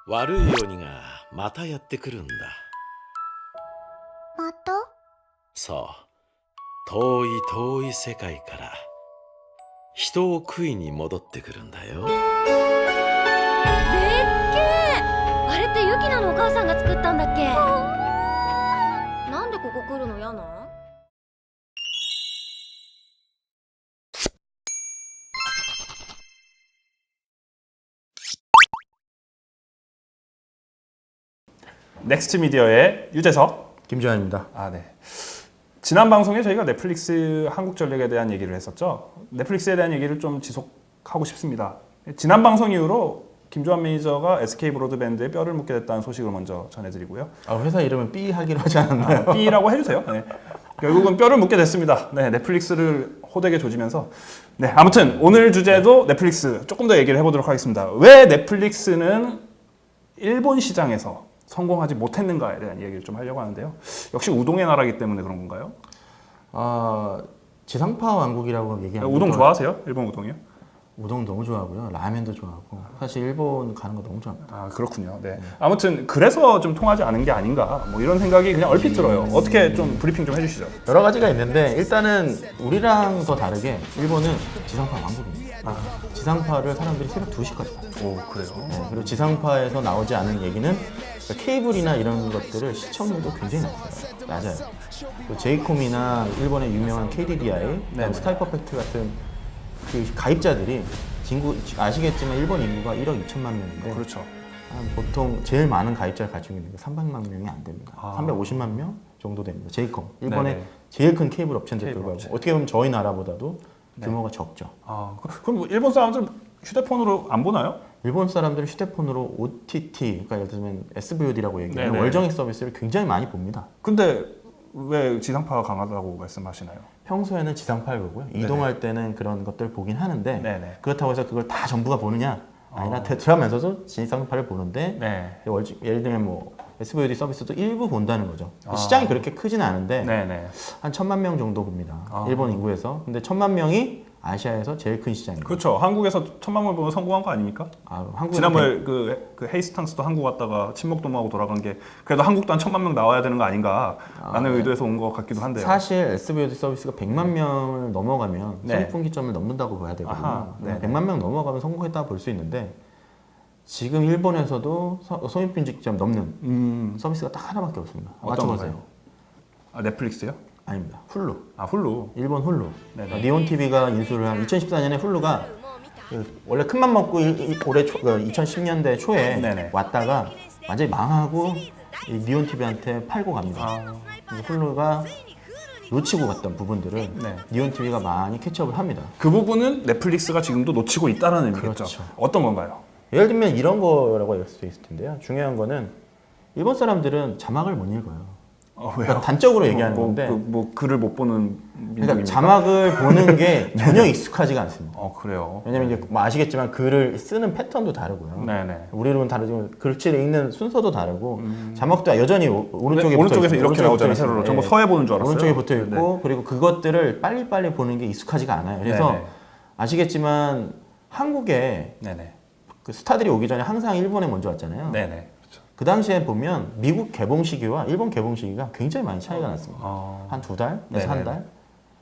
悪い鬼がまたやってくるんだ。また？そう、遠い遠い世界から人を食いに戻ってくるんだよ。でっけえ！あれってユキナのお母さんが作ったんだっけ？なんでここ来るの嫌なん？넥스트 미디어의 유재석, 김주환입니다. 네. 지난 방송에 저희가 넷플릭스 한국 전력에 대한 얘기를 했었죠. 넷플릭스에 대한 얘기를 좀 지속하고 싶습니다. 지난 방송 이후로 김주환 매니저가 SK 브로드밴드에 뼈를 묻게 됐다는 소식을 먼저 전해드리고요. 회사 이름은 B 하기로 하지 않았나요? B라고 해주세요. 네. 결국은 뼈를 묻게 됐습니다. 네, 넷플릭스를 호되게 조지면서. 네, 아무튼 오늘 주제도 넷플릭스 조금 더 얘기를 해보도록 하겠습니다. 왜 넷플릭스는 일본 시장에서 성공하지 못했는가에 대한 얘기를 좀 하려고 하는데요. 역시 우동의 나라이기 때문에 그런 건가요? 지상파 왕국이라고 얘기하는 우동 좋아하세요? 일본 우동이요? 우동 너무 좋아하고요. 라면도 좋아하고 사실 일본 가는 거 너무 좋아합니다. 그렇군요. 네. 아무튼 그래서 좀 통하지 않은 게 아닌가 뭐 이런 생각이 그냥 얼핏 들어요. 어떻게 좀 브리핑 좀 해주시죠. 여러 가지가 있는데 일단은 우리랑 더 다르게 일본은 지상파 왕국입니다. 지상파를 사람들이 새벽 2시까지 봐요. 오, 그래요? 네, 그리고 지상파에서 나오지 않은 얘기는 케이블이나 이런 것들을 시청률도 굉장히 낮아요. 제이콤이나 일본의 유명한 KDDI, 스카이 퍼펙트 같은 그 가입자들이 아시겠지만 일본 인구가 1억 2천만 명인데 그렇죠. 보통 제일 많은 가입자를 가지고 있는 게 300만 명이 안 됩니다. 350만 명 정도 됩니다. 제이콤, 일본의 네네. 제일 큰 케이블 업체인데 케이블 불구하고 업체. 어떻게 보면 저희 나라보다도 규모가 적죠. 그럼 뭐 일본 사람들 휴대폰으로 안 보나요? 일본 사람들은 휴대폰으로 OTT, 그러니까 예를 들면 SVOD라고 얘기하는 네네. 월정액 서비스를 굉장히 많이 봅니다. 근데 왜 지상파가 강하다고 말씀하시나요? 평소에는 지상파를 보고요. 이동할 때는 그런 것들 보긴 하는데 네네. 그렇다고 해서 그걸 다 전부가 보느냐? 아니라 들어가면서도 지상파를 보는데 네. 예를 들면 뭐 SVOD 서비스도 일부 본다는 거죠. 시장이 그렇게 크지는 않은데 네네. 한 1,000만 명 정도 봅니다. 일본 인구에서. 근데 1,000만 명이 아시아에서 제일 큰 시장입니다. 그렇죠. 한국에서 1,000만 명 보면 성공한 거 아닙니까? 한국에서 지난번에 그 헤이스탕스도 한국 왔다가 침묵도모하고 돌아간 게 그래도 한국도 한 1,000만 명 나와야 되는 거 아닌가라는 의도에서 온 것 같기도 한데요. 사실 SVOD 서비스가 100만 명을 넘어가면 네. 선입분기점을 넘는다고 봐야 되거든요. 아하, 네네. 100만 명 넘어가면 성공했다고 볼 수 있는데 지금 일본에서도 선입분기점 넘는 서비스가 딱 하나밖에 없습니다. 어떤 맞춰보세요. 건가요? 넷플릭스요? 아닙니다. 훌루. 훌루. 일본 훌루. 네네. 니온 TV가 인수를 한 2014년에 훌루가 원래 큰맘 먹고 올해 2010년대 초에 네네. 왔다가 완전히 망하고 니온 TV한테 팔고 갑니다. 그래서 훌루가 놓치고 갔던 부분들을 네. 니온 TV가 많이 캐치업을 합니다. 그 부분은 넷플릭스가 지금도 놓치고 있다는 의미겠죠. 그렇죠. 어떤 건가요? 예를 들면 이런 거라고 할 수 있을 텐데요. 중요한 거는 일본 사람들은 자막을 못 읽어요. 왜요? 그러니까 단적으로 얘기하는 건데 글을 못 보는 그러니까 민족입니까? 자막을 보는 게 전혀 익숙하지가 않습니다. 그래요. 왜냐면 이제 뭐 아시겠지만 글을 쓰는 패턴도 다르고요. 네네. 우리로는 다르지만 글씨를 읽는 순서도 다르고 자막도 여전히 오른쪽에 오른쪽에서 붙어 이렇게 있어요. 나오잖아요. 오른쪽에 세로로. 붙어 전부 있어요. 서해 보는 줄 알았어요. 오른쪽에 붙어 있고 네. 그리고 그것들을 빨리빨리 보는 게 익숙하지가 않아요. 그래서 네네. 아시겠지만 한국에 네네. 그 스타들이 오기 전에 항상 일본에 먼저 왔잖아요. 네네. 그렇죠. 그 당시에 보면 미국 개봉 시기와 일본 개봉 시기가 굉장히 많이 차이가 났습니다. 한 2달에서 네네. 한 달.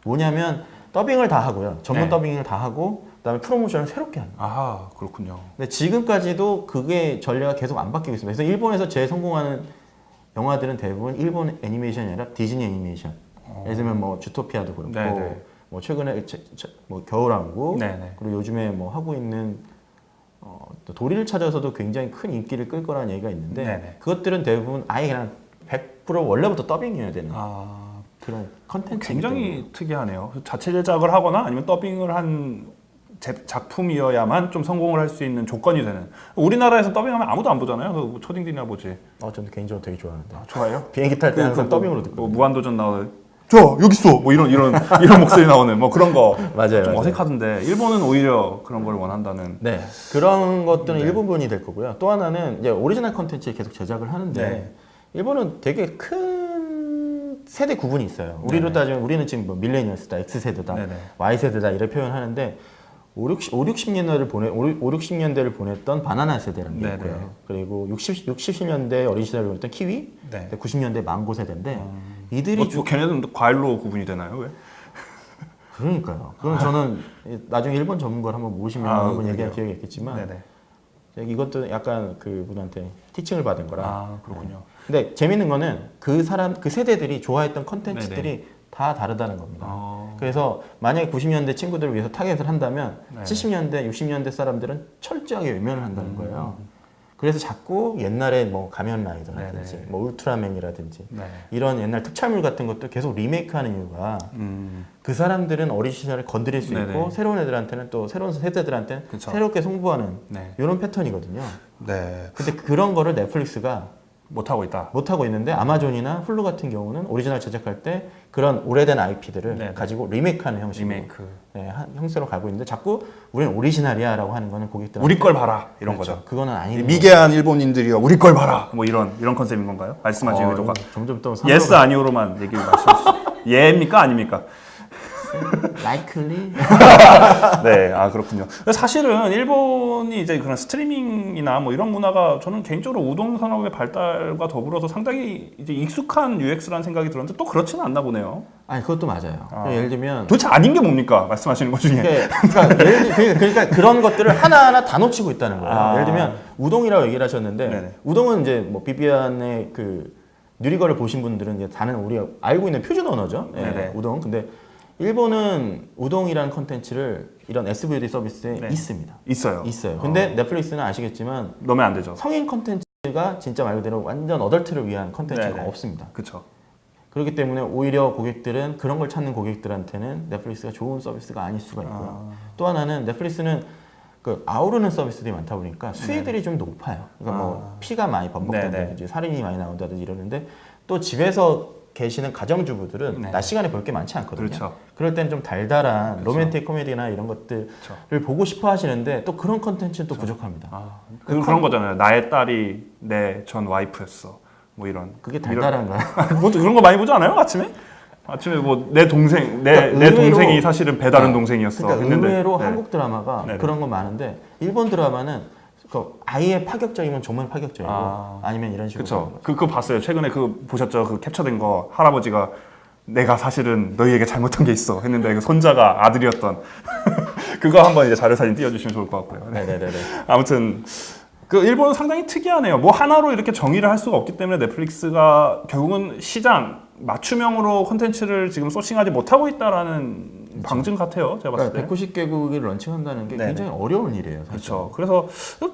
뭐냐면 더빙을 다 하고요. 전문 네. 더빙을 다 하고 그다음에 프로모션을 새롭게 합니다. 아하, 그렇군요. 근데 지금까지도 그게 전례가 계속 안 바뀌고 있습니다. 그래서 일본에서 제일 성공하는 영화들은 대부분 일본 애니메이션이 아니라 디즈니 애니메이션. 예를 들면 뭐 주토피아도 그렇고 네네. 뭐 최근에 뭐 겨울왕국 네네. 그리고 요즘에 뭐 하고 있는 또 도리를 찾아서도 굉장히 큰 인기를 끌 거라는 얘기가 있는데 네네. 그것들은 대부분 아예 그냥 100% 원래부터 더빙이어야 되는 그런 컨텐츠. 굉장히 특이하네요. 자체 제작을 하거나 아니면 더빙을 한 작품이어야만 좀 성공을 할 수 있는 조건이 되는. 우리나라에서 더빙하면 아무도 안 보잖아요. 그 초딩들이나 보지. 저는 개인적으로 되게 좋아하는데. 좋아요? 비행기 탈 때 항상 더빙으로 듣고. 뭐 무한도전 나오는 여기 있어. 뭐 이런 목소리 나오는 뭐 그런 거. 맞아요. 좀 맞아요. 어색하던데 일본은 오히려 그런 걸 원한다는. 네, 그런 것들은 일부분이 될 거고요. 또 하나는 이제 오리지널 컨텐츠에 계속 제작을 하는데 네. 일본은 되게 큰 세대 구분이 있어요. 우리로 따지면 우리는 지금 뭐 밀레니얼스다, X세대다, 네네. Y세대다 이렇게 표현하는데 5, 60년대를 보냈던 바나나 세대라는 게 네네. 있고요. 그리고 70년대 어린 시절을 보냈던 키위, 네. 90년대 망고 세대인데 이들이 뭐 걔네는 과일로 구분이 되나요? 왜? 그러니까요. 그럼 저는 나중에 일본 전문가를 한번 모시면 한번 얘기할 그래요? 기회가 있겠지만 네네. 이것도 약간 그분한테 티칭을 받은 거라. 아 그렇군요. 근데 재밌는 거는 그 세대들이 좋아했던 컨텐츠들이 네네. 다 다르다는 겁니다. 아. 그래서 만약에 90년대 친구들을 위해서 타겟을 한다면 네. 70년대, 60년대 사람들은 철저하게 외면을 한다는 거예요. 그래서 자꾸 옛날에 뭐 가면 라이더라든지 네네. 뭐 울트라맨이라든지 네. 이런 옛날 특촬물 같은 것도 계속 리메이크하는 이유가 그 사람들은 어린 시절을 건드릴 수 네네. 있고 새로운 애들한테는 또 새로운 세대들한테는 그쵸. 새롭게 송부하는 네. 이런 패턴이거든요. 네. 근데 그런 거를 넷플릭스가 못 하고 있다. 못하고 있는데 아마존이나 훌루 같은 경우는 오리지널 제작할 때 그런 오래된 IP들을 네네. 가지고 리메이크하는 형식으로 리메이크. 형태로 가고 있는데 자꾸 우리는 오리지널이야라고 하는 거는 고객들 우리 걸 봐라 이런 그렇죠. 거죠. 그거는 아닌 미개한 일본인들이요 우리 걸 봐라. 뭐 이런 컨셉인 건가요? 말씀하신 의도가. 점점 또 예스 아니오로만 얘기를 말씀하시죠. 예입니까 아닙니까? likely 네, 아 그렇군요. 사실은 일본이 이제 그런 스트리밍이나 뭐 이런 문화가 저는 개인적으로 우동 산업의 발달과 더불어서 상당히 이제 익숙한 UX라는 생각이 들었는데 또 그렇지는 않나 보네요. 아니 그것도 맞아요. 아. 예를 들면 도대체 아닌 게 뭡니까? 말씀하시는 것 중에. 그러니까 그런 것들을 하나하나 다 놓치고 있다는 거예요. 아. 예를 들면 우동이라고 얘기를 하셨는데 네네. 우동은 이제 뭐 비비안의 그 뉴리거를 보신 분들은 이제 다는 우리가 알고 있는 표준 언어죠. 예, 네네. 우동. 근데 일본은 우동이라는 컨텐츠를 이런 SVOD 서비스에 네. 있습니다. 있어요. 있어요. 근데 넷플릭스는 아시겠지만 넣으면 안 되죠. 성인 컨텐츠가 진짜 말 그대로 완전 어덜트를 위한 컨텐츠가 네네. 없습니다. 그렇죠. 그렇기 때문에 오히려 고객들은 그런 걸 찾는 고객들한테는 넷플릭스가 좋은 서비스가 아닐 수가 있고요. 또 하나는 넷플릭스는 그 아우르는 서비스들이 많다 보니까 수위들이 좀 높아요. 그러니까 뭐 피가 많이 번복된다든지 살인이 많이 나온다든지 이러는데 또 집에서 계시는 가정주부들은 네. 낮 시간에 볼 게 많지 않거든요. 그렇죠. 그럴 때는 좀 달달한 그렇죠. 로맨틱 코미디나 이런 것들을 보고 싶어 하시는데 또 그런 컨텐츠는 또 부족합니다. 아, 그런 거잖아요. 나의 딸이 내 전 와이프였어. 뭐 이런. 그게 달달한가요? 뭐 그런 거 많이 보지 않아요? 아침에? 아침에 뭐 내 동생 내 그러니까 의외로- 동생이 사실은 배다른 동생이었어. 그러니까 했는데, 의외로 네. 한국 드라마가 네네. 그런 거 많은데 일본 드라마는 그 아예 파격적이면 정말 파격적이고 아니면 이런 식으로 그렇죠. 그거 봤어요. 최근에 그 보셨죠? 그 캡처된 거 할아버지가 내가 사실은 너희에게 잘못한 게 있어 했는데 그 손자가 아들이었던 그거 한번 이제 자료 사진 띄워주시면 좋을 것 같고요. 네네네네. 아무튼 그 일본은 상당히 특이하네요. 뭐 하나로 이렇게 정의를 할 수가 없기 때문에 넷플릭스가 결국은 시장 맞춤형으로 콘텐츠를 지금 소싱하지 못하고 있다라는 방증 같아요. 제가 봤을 때. 그러니까 190개국을 런칭한다는 게 네네. 굉장히 어려운 일이에요. 사실. 그렇죠. 그래서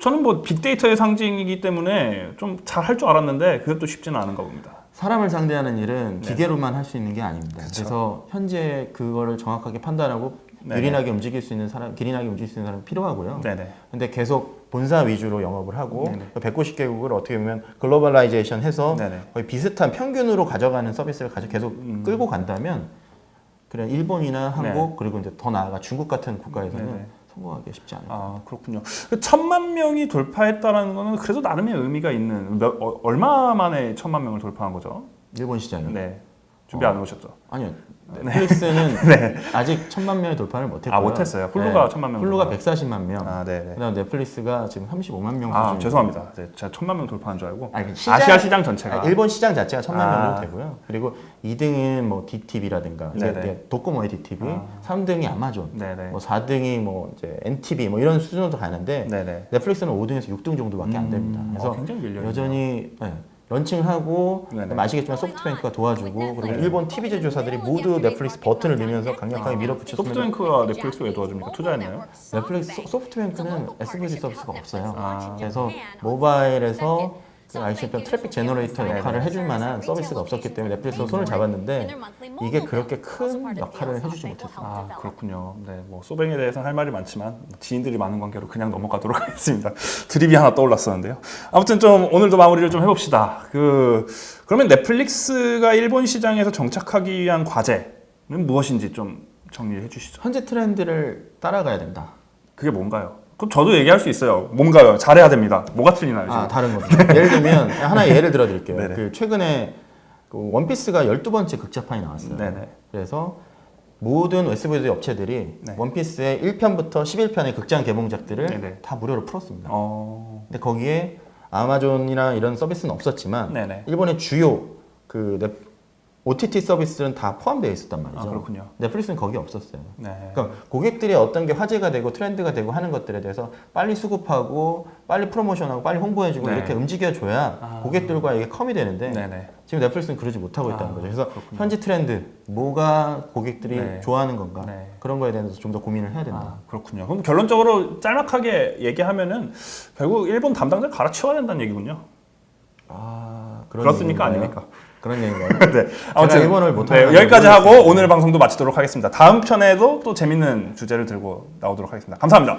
저는 뭐 빅데이터의 상징이기 때문에 좀 잘 할 줄 알았는데 그게 또 쉽지는 않은가 봅니다. 사람을 상대하는 일은 기계로만 할 수 있는 게 아닙니다. 그래서 현재 그거를 정확하게 판단하고 네네. 유린하게 움직일 수 있는 사람, 기린하게 움직일 수 있는 사람이 필요하고요. 네네. 근데 계속 본사 위주로 영업을 하고 네네. 190개국을 어떻게 보면 글로벌라이제이션 해서 네네. 거의 비슷한 평균으로 가져가는 서비스를 계속 끌고 간다면 그래 일본이나 한국 그리고 이제 더 나아가 중국 같은 국가에서는 네네. 성공하기 쉽지 않아요. 아 그렇군요. 1,000만 명이 돌파했다라는 거는 그래도 나름의 의미가 있는 얼마 만에 1,000만 명을 돌파한 거죠? 일본 시장이요? 네. 준비 안 해오셨죠? 아니요. 넷플릭스는 네. 아직 1,000만 명이 돌파를 못했고요. 아 못했어요. 훌루가 1,000만 명. 훌루가 140만 명. 아 네네. 그다음 넷플릭스가 지금 35만 명 아 수준. 죄송합니다. 네, 제가 1,000만 명 돌파한 줄 알고. 아니, 아시아 시장 전체가. 일본 시장 자체가 1,000만 명 아. 정도 되고요. 그리고 2등은 뭐 DTV라든가 네네. 도코모의 DTV, 아. 3등이 아마존, 네네. 뭐 4등이 뭐 이제 NTV 뭐 이런 수준으로 가는데 네네. 넷플릭스는 5등에서 6등 정도밖에 안 됩니다. 그래서 굉장히 밀려. 여전히 런칭을 하고 네네. 아시겠지만 소프트뱅크가 도와주고 그리고 일본 TV 제조사들이 모두 넷플릭스 버튼을 밀면서 강력하게 밀어붙였습니다. 소프트뱅크와 넷플릭스 왜 도와줍니까? 투자했나요? 넷플릭스 소프트뱅크는 SVOD 서비스가 없어요. 아. 그래서 모바일에서 그 아시겠지만 트래픽 제너레이터 역할을 해줄 만한 서비스가 없었기 때문에 넷플릭스가 손을 잡았는데 이게 그렇게 큰 역할을 해주지 못했어요. 아 그렇군요. 네, 뭐 소뱅에 대해서는 할 말이 많지만 지인들이 많은 관계로 그냥 넘어가도록 하겠습니다. 드립이 하나 떠올랐었는데요. 아무튼 좀 오늘도 마무리를 좀 해봅시다. 그러면 넷플릭스가 일본 시장에서 정착하기 위한 과제는 무엇인지 좀 정리해 주시죠. 현재 트렌드를 따라가야 된다. 그게 뭔가요? 그럼 저도 얘기할 수 있어요. 뭔가요? 잘해야 됩니다. 뭐가 틀리나요? 지금? 아 다른 겁니다. 예를 들면 하나의 예를 들어드릴게요. 네네. 그 최근에 그 원피스가 12번째 극장판이 나왔어요. 네네. 그래서 모든 웨스트보드 업체들이 네. 원피스의 1편부터 11편의 극장 개봉작들을 네네. 다 무료로 풀었습니다. 근데 네. 거기에 아마존이나 이런 서비스는 없었지만 네네. 일본의 주요 OTT 서비스는 다 포함되어 있었단 말이죠. 아, 그렇군요. 넷플릭스는 거기 없었어요. 네. 그러니까 고객들이 어떤 게 화제가 되고 트렌드가 되고 하는 것들에 대해서 빨리 수급하고 빨리 프로모션하고 빨리 홍보해주고 네. 이렇게 움직여줘야 고객들과 이게 컴이 되는데 네네. 지금 넷플릭스는 그러지 못하고 있다는 거죠. 그래서 현지 트렌드, 뭐가 고객들이 네. 좋아하는 건가 네. 그런 거에 대해서 좀 더 고민을 해야 된다. 아, 그렇군요. 그럼 결론적으로 짤막하게 얘기하면은 결국 일본 담당자 갈아치워야 된다는 얘기군요. 그런 그렇습니까? 얘기인가요? 아닙니까? 그런 얘기인가요? 네. 제가 일본어를 못하는 네, 여기까지 하고 오늘 방송도 마치도록 하겠습니다. 다음 편에도 또 재밌는 주제를 들고 나오도록 하겠습니다. 감사합니다.